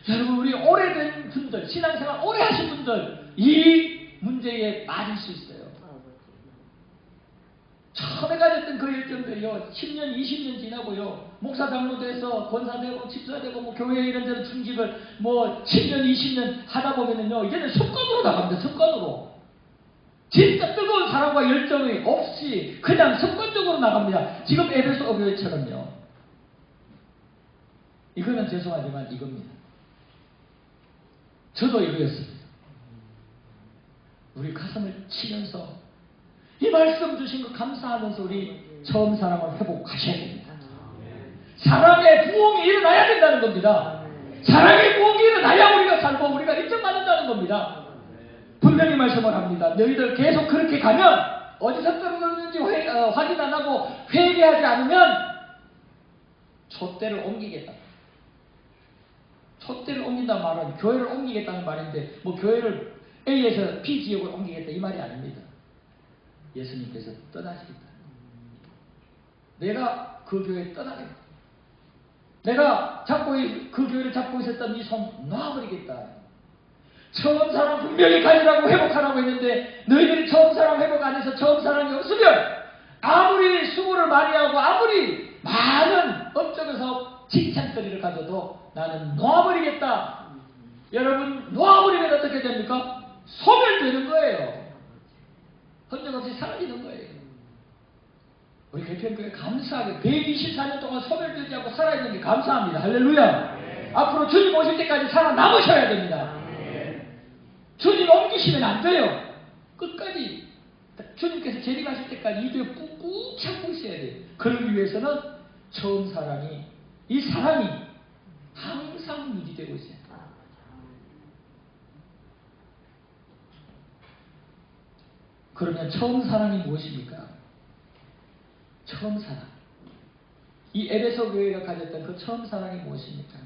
여러분 우리 오래된 분들, 신앙생활 오래 하신 분들 이 문제에 빠질 수 있어요. 처음에 가졌던 그 열정들이요 10년, 20년 지나고요 목사 장로 돼서 권사되고 집사되고 뭐 교회 이런저런 충직을 뭐 10년, 20년 하다 보면은요 이제는 습관으로 나갑니다. 습관으로. 진짜 뜨거운 사랑과 열정이 없이 그냥 습관적으로 나갑니다. 지금 에베소 교회처럼요. 이거는 죄송하지만 이겁니다. 저도 이거였습니다. 우리 가슴을 치면서 이 말씀 주신 거 감사하면서 우리 처음 사랑을 회복하셔야 됩니다. 사랑의 부흥이 일어나야 된다는 겁니다. 사랑의 부흥이 일어나야 우리가 살고 우리가 인정받는다는 겁니다. 분명히 말씀을 합니다. 너희들 계속 그렇게 가면 어디서 떨어졌는지 확인 안 하고 회개하지 않으면 촛대를 옮기겠다. 촛대를 옮긴다는 말은 교회를 옮기겠다는 말인데 뭐 교회를 A에서 B 지역을 옮기겠다 이 말이 아닙니다. 예수님께서 떠나시겠다. 내가 그 교회에 떠나겠다. 내가 그 교회를 잡고 있었던 이 손 놔버리겠다. 처음 사랑 분명히 가지라고 회복하라고 했는데 너희들이 처음 사랑 회복 안 해서 처음 사랑이 없으면 아무리 수고를 많이 하고 아무리 많은 업적에서 칭찬거리를 가져도 나는 놓아버리겠다. 여러분 놓아버리면 어떻게 됩니까? 소멸되는 거예요. 흔적없이 사라지는 거예요. 우리 개편교회 감사하게 124년 동안 소멸되지 않고 살아있는 게 감사합니다. 할렐루야. 앞으로 주님 오실 때까지 살아남으셔야 됩니다. 주님 옮기시면 안 돼요. 끝까지 주님께서 재림하실 때까지 이 교회 꾹꾹 참고 있어야 돼요. 그러기 위해서는 처음 사랑이 이 사랑이 항상 유지되고 있어요. 그러면 처음 사랑이 무엇입니까? 처음 사랑. 이 에베소 교회가 가졌던 그 처음 사랑이 무엇입니까?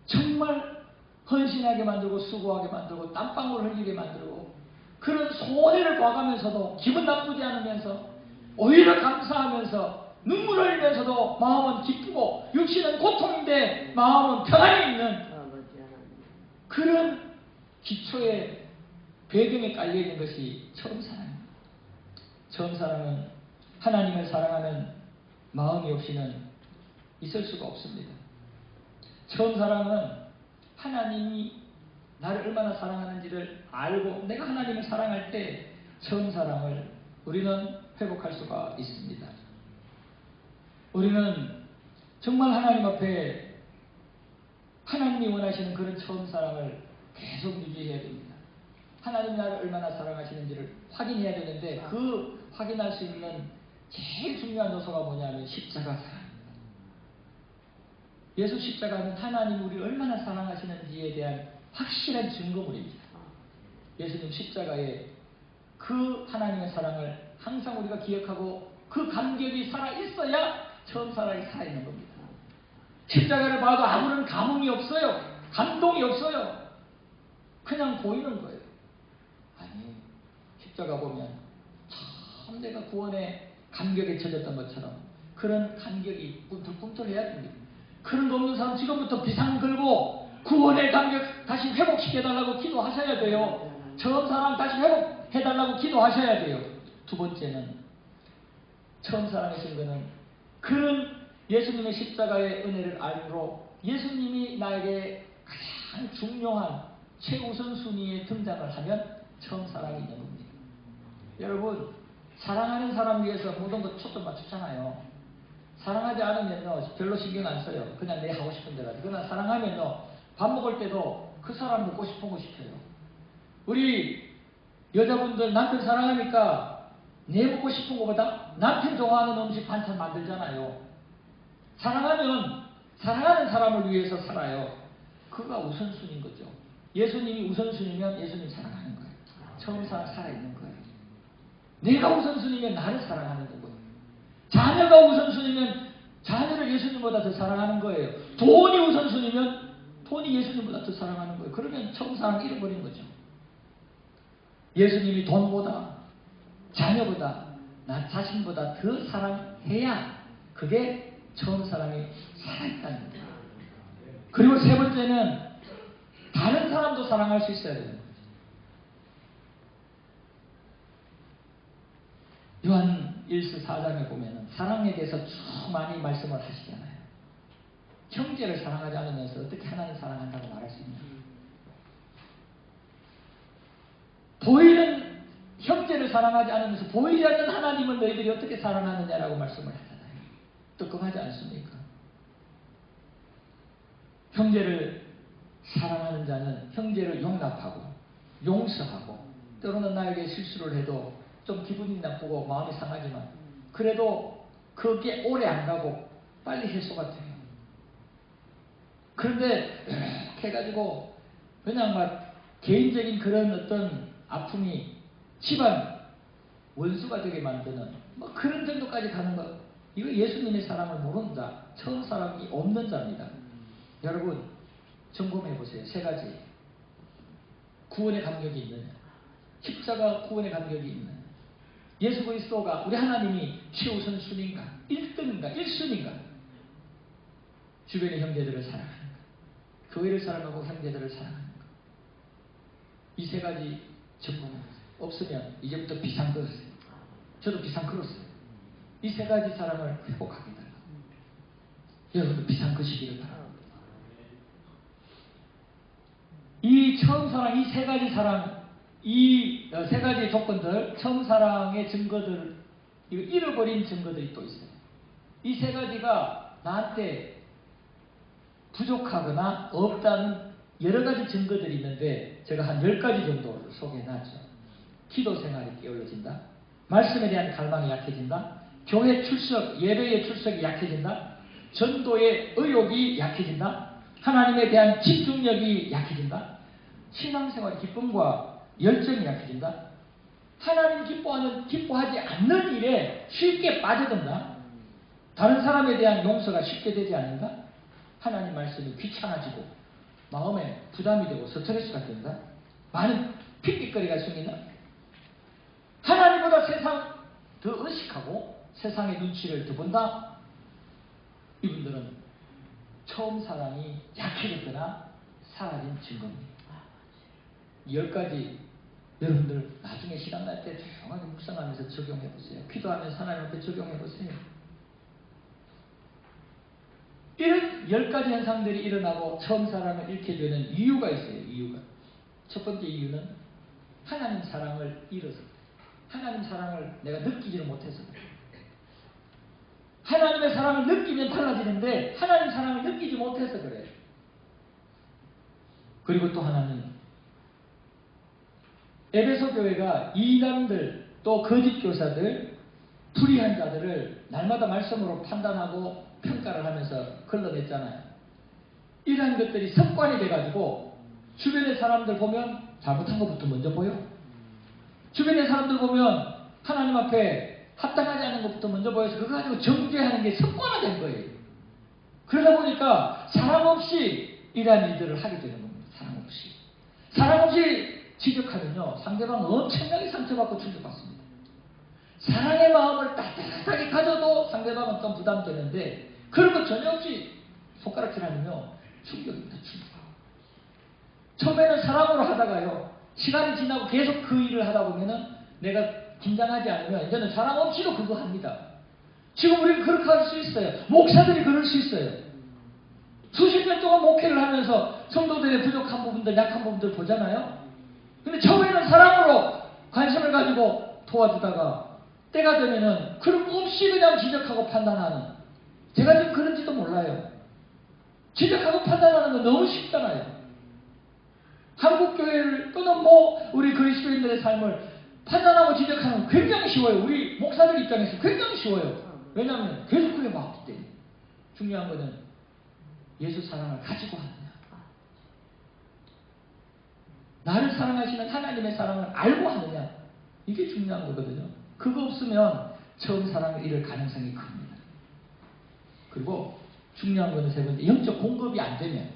정말 헌신하게 만들고 수고하게 만들고 땀방울 흘리게 만들고 그런 손해를 봐가면서도 기분 나쁘지 않으면서 오히려 감사하면서 눈물 흘리면서도 마음은 기쁘고 육신은 고통인데 마음은 평안히 있는 그런 기초의 배경에 깔려있는 것이 처음 사랑입니다. 처음 사랑은 하나님을 사랑하는 마음이 없이는 있을 수가 없습니다. 처음 사랑은 하나님이 나를 얼마나 사랑하는지를 알고 내가 하나님을 사랑할 때 처음 사랑을 우리는 회복할 수가 있습니다. 우리는 정말 하나님 앞에 하나님이 원하시는 그런 처음 사랑을 계속 유지해야 됩니다. 하나님이 나를 얼마나 사랑하시는지를 확인해야 되는데 그 확인할 수 있는 제일 중요한 요소가 뭐냐면 십자가 사랑입니다. 예수 십자가는 하나님이 우리를 얼마나 사랑하시는지에 대한 확실한 증거물입니다. 예수님 십자가에 그 하나님의 사랑을 항상 우리가 기억하고 그 감격이 살아있어야 처음 사랑이 살아있는 겁니다. 십자가를 봐도 아무런 감흥이 없어요. 감동이 없어요. 그냥 보이는 거예요. 아니, 십자가 보면 참 내가 구원의 감격에 젖었던 것처럼 그런 감격이 꿈틀꿈틀해야 됩니다. 그런 거 없는 사람 지금부터 비상 걸고 구원의 감격 다시 회복시켜달라고 기도하셔야 돼요. 처음 사랑 다시 회복해달라고 기도하셔야 돼요. 두 번째는 처음 사랑하신 거는 그런 예수님의 십자가의 은혜를 알므로 예수님이 나에게 가장 중요한 최우선 순위에 등장을 하면 처음 사랑이 있는 겁니다. 여러분, 사랑하는 사람 위해서 모든 것 초점 맞추잖아요. 사랑하지 않으면요, 별로 신경 안 써요. 그냥 내 하고 싶은 대로 하지. 그러나 사랑하면요, 밥 먹을 때도 그 사람 먹고 싶은 거 시켜요. 우리 여자분들 남편 사랑하니까 내 먹고 싶은 거보다 남편 좋아하는 음식 반찬 만들잖아요. 사랑하면 사랑하는 사람을 위해서 살아요. 그가 우선순위인 거죠. 예수님이 우선순위면 예수님 사랑하는 거예요. 처음 살아있는 거예요. 내가 우선순위면 나를 사랑하는 거고요. 자녀가 우선순위면 자녀를 예수님보다 더 사랑하는 거예요. 돈이 우선순위면 돈이 예수님보다 더 사랑하는 거예요. 그러면 처음 사랑 잃어버린 거죠. 예수님이 돈보다 자녀보다 나 자신보다 더 사랑해야 그게 처음 사랑이 살아있다는 거예요. 그리고 세 번째는 다른 사람도 사랑할 수 있어야 돼요. 요한 1서 4장에 보면 사랑에 대해서 쭉 많이 말씀을 하시잖아요. 형제를 사랑하지 않으면서 어떻게 하나님 사랑한다고 말할 수 있냐. 보이는 형제를 사랑하지 않으면서 보이지 않는 하나님을 너희들이 어떻게 사랑하느냐라고 말씀을 하잖아요. 뜨끔하지 않습니까? 형제를 사랑하는 자는 형제를 용납하고 용서하고 때로는 나에게 실수를 해도 좀 기분이 나쁘고 마음이 상하지만 그래도 그게 오래 안 가고 빨리 해소가 돼요. 그런데 이렇게 해가지고 그냥 막 개인적인 그런 어떤 아픔이 집안 원수가 되게 만드는 뭐 그런 정도까지 가는 것, 이거 예수님의 사랑을 모르는 자, 처음 사랑이 없는 자입니다. 여러분 점검해 보세요. 세 가지. 구원의 감격이 있느냐, 십자가 구원의 감격이 있느냐, 예수 그리스도가 우리 하나님이 최우선순위인가, 1등인가, 1순위인가, 주변의 형제들을 사랑하는가, 교회를 사랑하고 형제들을 사랑하는가. 이 세 가지 점검해보세요. 없으면 이제부터 비상 걸었어요. 저도 비상 걸었어요. 이 세 가지 사랑을 회복하게 달라. 여러분도 비상 거시기를 바랍니다. 이 처음 사랑, 이 세 가지 사랑, 이 세 가지 조건들, 처음 사랑의 증거들, 이거 잃어버린 증거들이 또 있어요. 이 세 가지가 나한테 부족하거나 없다는 여러 가지 증거들이 있는데 제가 한 10가지 정도를 소개해놨죠. 기도 생활이 게을러진다. 말씀에 대한 갈망이 약해진다. 교회 출석, 예배의 출석이 약해진다. 전도의 의욕이 약해진다. 하나님에 대한 집중력이 약해진다. 신앙생활의 기쁨과 열정이 약해진다. 하나님 기뻐하지 않는 일에 쉽게 빠져든다. 다른 사람에 대한 용서가 쉽게 되지 않는다. 하나님 말씀이 귀찮아지고 마음에 부담이 되고 스트레스가 된다. 많은 핑계거리가 생긴다. 하나님보다 세상 더 의식하고 세상의 눈치를 더 본다. 이분들은 처음 사랑이 약해졌거나 사라진 증거입니다. 10가지 여러분들 나중에 시간 날 때 조용하게 묵상하면서 적용해 보세요. 기도하면서 하나님 앞에 적용해 보세요. 이런 10가지 현상들이 일어나고 처음 사랑을 잃게 되는 이유가 있어요. 이유가. 첫 번째 이유는 하나님 사랑을 잃어서, 하나님 사랑을 내가 느끼지를 못해서 그래요. 하나님의 사랑을 느끼면 달라지는데 하나님 사랑을 느끼지 못해서 그래요. 그리고 또 하나는 에베소 교회가 이단들, 또 거짓 교사들, 불의한 자들을 날마다 말씀으로 판단하고 평가를 하면서 걸러냈잖아요. 이러한 것들이 습관이 돼가지고 주변의 사람들 보면 잘못한 것부터 먼저 보여. 주변의 사람들 보면 하나님 앞에 합당하지 않은 것부터 먼저 보여서 그거 가지고 정죄하는 게 습관화된 거예요. 그러다 보니까 사랑 없이 이러한 일들을 하게 되는 겁니다. 사랑 없이. 사랑 없이 지적하면요, 상대방은 엄청나게 상처받고 충격받습니다. 사랑의 마음을 따뜻하게 가져도 상대방은 좀 부담되는데 그런 거 전혀 없이 손가락질하면요, 충격입니다. 충격. 처음에는 사랑으로 하다가요, 시간이 지나고 계속 그 일을 하다 보면은 내가 긴장하지 않으면 이제는 사랑 없이도 그거 합니다. 지금 우리가 그렇게 할 수 있어요. 목사들이 그럴 수 있어요. 수십 년 동안 목회를 하면서 성도들의 부족한 부분들, 약한 부분들 보잖아요. 근데 처음에는 사랑으로 관심을 가지고 도와주다가 때가 되면은 그런 거 없이 그냥 지적하고 판단하는, 제가 지금 그런지도 몰라요. 지적하고 판단하는 거 너무 쉽잖아요. 한국 교회를 또는 우리 그리스도인들의 삶을 판단하고 지적하는 건 굉장히 쉬워요. 우리 목사들 입장에서 굉장히 쉬워요. 왜냐하면 계속 그래 왔기 때문에. 중요한 거는 예수 사랑을 가지고 하느냐, 나를 사랑하시는 하나님의 사랑을 알고 하느냐, 이게 중요한 거거든요. 그거 없으면 처음 사랑을 잃을 가능성이 큽니다. 그리고 중요한 거는 세 번째, 영적 공급이 안 되면,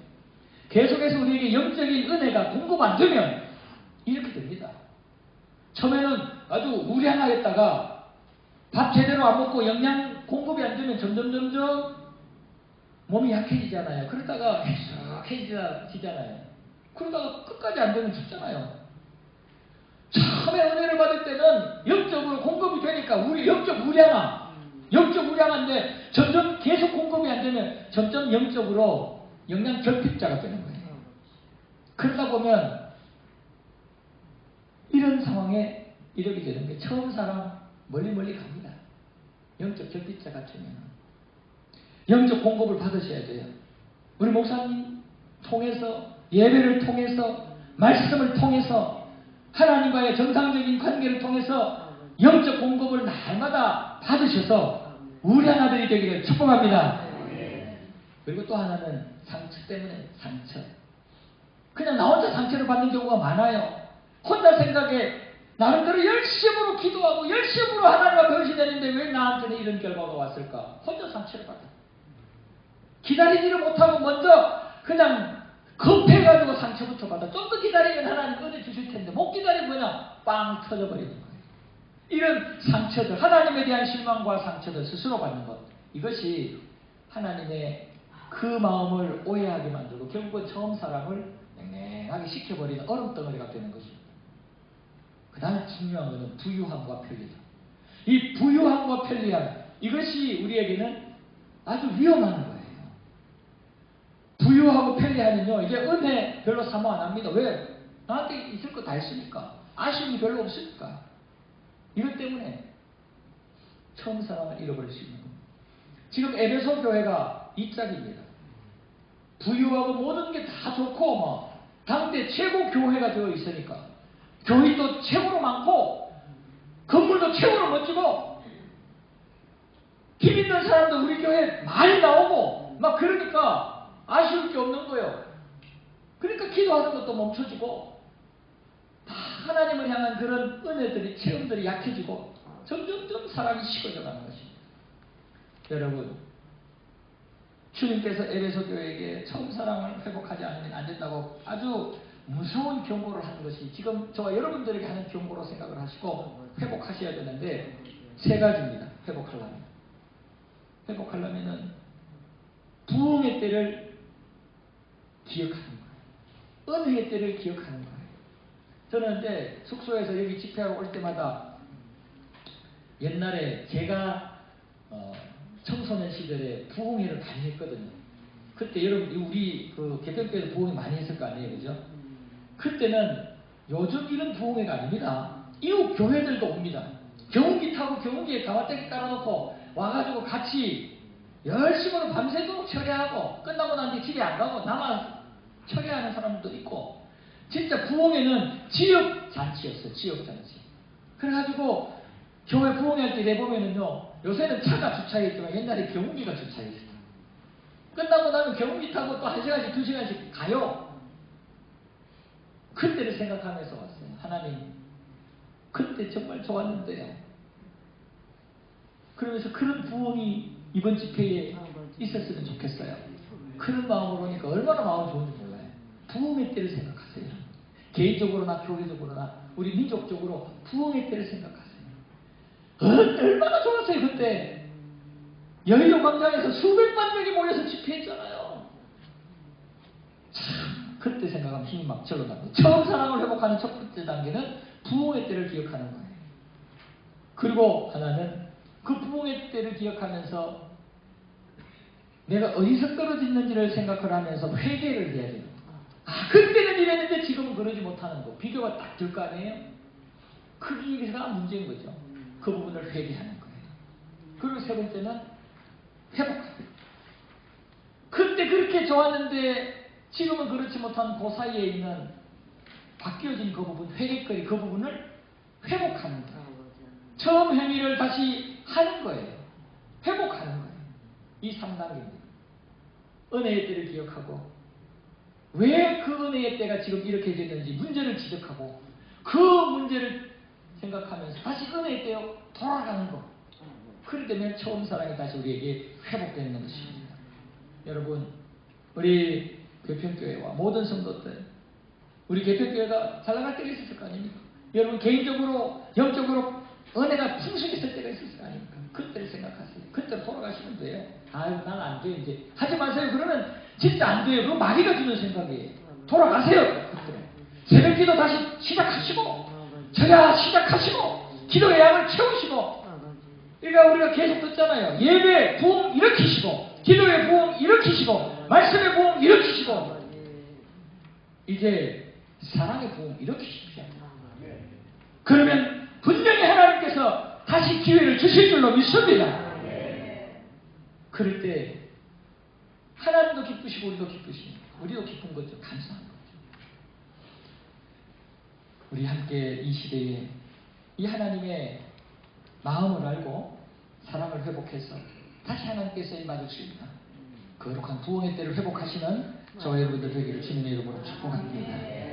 계속해서 우리에게 영적인 은혜가 공급 안 되면 이렇게 됩니다. 처음에는 아주 우량하였다가 밥 제대로 안 먹고 영양 공급이 안 되면 점점 몸이 약해지잖아요. 그러다가 해지잖아요. 그러다가 끝까지 안 되면 죽잖아요. 처음에 은혜를 받을 때는 영적으로 공급이 되니까 우리 영적 우량한데 점점 계속 공급이 안 되면 점점 영적으로 영양 결핍자가 되는 거예요. 그러다 보면 이런 상황에 이르게 되는 게, 처음 사랑 멀리 갑니다. 영적 결핍자가 되면 영적 공급을 받으셔야 돼요. 우리 목사님 통해서, 예배를 통해서, 말씀을 통해서, 하나님과의 정상적인 관계를 통해서 영적 공급을 날마다 받으셔서 우리한 아들이 되기를 축복합니다. 그리고 또 하나는 상처 때문에, 상처. 그냥 나 혼자 상처를 받는 경우가 많아요. 혼자 생각에 나름대로 열심으로 기도하고 열심으로 하나님과 변신했는데 왜 나한테는 이런 결과가 왔을까? 혼자 상처를 받아. 기다리지를 못하고 먼저 그냥 급해가지고 상처부터 받아. 좀 더 기다리면 하나님 은혜 주실 텐데 못 기다리고 그냥 빵 터져버리는 거예요. 이런 상처들, 하나님에 대한 실망과 상처들 스스로 받는 것, 이것이 하나님의 그 마음을 오해하게 만들고 결국은 처음 사랑을 냉랭하게 식혀버리는 얼음덩어리가 되는 것입니다. 그 다음에 중요한 것은 부유함과 편리함. 이 부유함과 편리함, 이것이 우리에게는 아주 위험한 거예요. 부유하고 편리하면요, 이제 은혜 별로 사모 안 합니다. 왜? 나한테 있을 거 다 있으니까. 아쉬움이 별로 없으니까. 이것 때문에 처음 사랑을 잃어버릴 수 있는 겁니다. 지금 에베소 교회가 이 짝입니다. 부유하고 모든 게 다 좋고 당대 최고 교회가 되어 있으니까, 교회도 최고로 많고 건물도 최고로 멋지고 힘 있는 사람도 우리 교회에 많이 나오고 그러니까 아쉬울 게 없는 거예요. 그러니까 기도하는 것도 멈춰지고 다 하나님을 향한 그런 은혜들이, 체험들이 약해지고 점점 사랑이 식어져 가는 것입니다. 여러분, 주님께서 에베소 교회에게 처음 사랑을 회복하지 않으면 안 된다고 아주 무서운 경고를 하는 것이 지금 저와 여러분들에게 하는 경고로 생각을 하시고 회복하셔야 되는데, 세 가지입니다. 회복하려면은 부흥의 때를 기억하는 거예요. 은혜의 때를 기억하는 거예요. 저는 이제 숙소에서 여기 집회하러 올 때마다 옛날에 제가 청소년 시절에 부흥회를 많이 했거든요. 그때 여러분 우리 그 개편교회에서 부흥회 많이 했을 거 아니에요, 그죠? 그때는 요즘 이런 부흥회가 아닙니다. 이웃 교회들도 옵니다. 경운기 타고 경운기에 가마떼기 깔아놓고 와가지고 같이 열심으로 밤새도록 철회하고 끝나고 난 뒤에 집에 안 가고 남아 철회하는 사람도 있고, 진짜 부흥회는 지역 잔치였어요. 지역 잔치. 그래가지고 교회 부흥회 때 내보면은요, 요새는 차가 주차해 있지만 옛날에 경운기가 주차해 있어요. 끝나고 나면 경운기 타고 또 1시간씩 2시간씩 가요. 그때를 생각하면서 왔어요. 하나님, 그때 정말 좋았는데요. 그러면서 그런 부흥이 이번 집회에 있었으면 좋겠어요. 그런 마음으로 오니까 얼마나 마음이 좋은지 몰라요. 부흥의 때를 생각하세요. 개인적으로나 교회적으로나 우리 민족적으로 부흥의 때를 생각하세요. 얼마나 좋았어요. 그때 여의도 광장에서 수백만 명이 모여서 집회했잖아요. 참, 그때 생각하면 힘이 막 절로 납니다. 처음 사랑을 회복하는 첫 번째 단계는 부흥의 때를 기억하는 거예요. 그리고 하나는 그 부흥의 때를 기억하면서 내가 어디서 떨어졌는지를 생각을 하면서 회개를 해야 돼요. 그때는 이랬는데 지금은 그러지 못하는 거. 비교가 딱 될 거 아니에요? 크기가 문제인 거죠. 그 부분을 회개하는 거예요. 그리고 세 번째는 회복합니다. 그때 그렇게 좋았는데 지금은 그렇지 못한 그 사이에 있는 바뀌어진 그 부분, 회개거리 그 부분을 회복하는 거예요. 처음 행위를 다시 하는 거예요. 회복하는 거예요. 이 3단계입니다. 은혜의 때를 기억하고 왜 그 은혜의 때가 지금 이렇게 됐는지 문제를 지적하고 그 문제를 생각하면서 다시 은혜의 때로 돌아가는 거. 그럴 때면 처음 사랑이 다시 우리에게 회복되는 것입니다. 여러분, 우리 개평교회와 모든 성도들, 우리 개평교회가 잘 나갈 때가 있었을 거 아닙니까? 여러분 개인적으로 영적으로 은혜가 풍성했을 때가 있었을 거 아닙니까? 그때를 생각하세요. 그때 돌아가시면 돼요. 아유, 난 안 돼, 이제. 하지 마세요. 그러면 진짜 안 돼요. 그럼 마귀가 주는 생각이에요. 돌아가세요. 그때. 새벽 기도 다시 시작하시고, 절야 시작하시고, 기도의 양을 채우시고, 그러니까 우리가 계속 듣잖아요. 예배 부흥 일으키시고, 기도의 부흥 일으키시고, 말씀의 부흥 일으키시고, 이제 사랑의 부흥 일으키십시오. 그러면 분명히 하나님께서 다시 기회를 주실 줄로 믿습니다. 그럴 때 하나님도 기쁘시고 우리도 기쁘시고 우리도 기쁜 거죠. 감사한 거죠. 우리 함께 이 시대에 이 하나님의 마음을 알고 사랑을 회복해서 다시 하나님께서 임하실 수 있는 거룩한 부흥의 때를 회복하시는 저와 여러분들 되기를 주님의 이름으로 축복합니다.